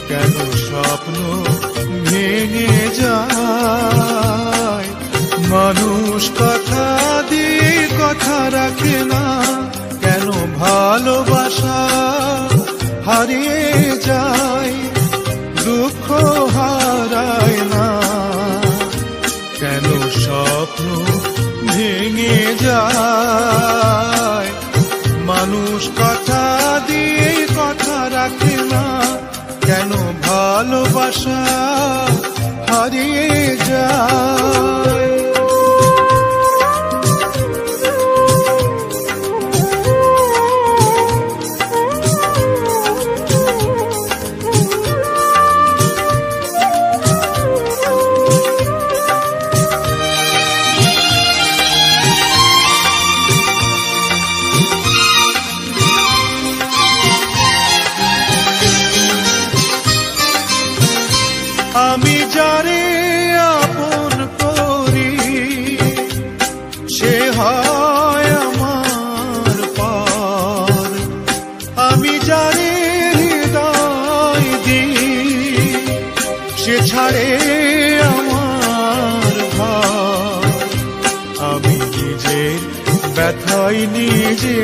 কেন স্বপ্ন ভেঙে যায়। মানুষ কথা দিয়ে কথা রাখে না, কেন ভালোবাসা হারিয়ে যায়। দুঃখ হারায় না, কেন স্বপ্ন ভেঙে যায়। মানুষ কথা দিয়ে কথা রাখে না, কেন ভালোবাসা হারিয়ে যায়। আমি যারে আপন করি সে হয় আমার পর। আমি যারে হৃদয় দিই সে ছাড়ে আমার ঘর। আমি নিজের ব্যথায় নিজে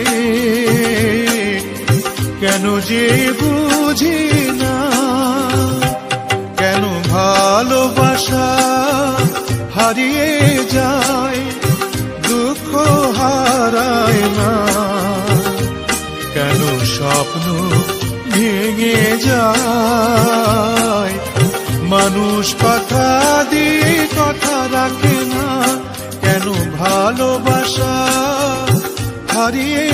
কেন যে বুঝি না, কেন ভালোবাসা হারিয়ে যায়। দুঃখ হারায় না, কেন স্বপ্ন ভেঙে যায়। মানুষ কথা দিয়ে কথা রাখে না, কেন ভালোবাসা হারিয়ে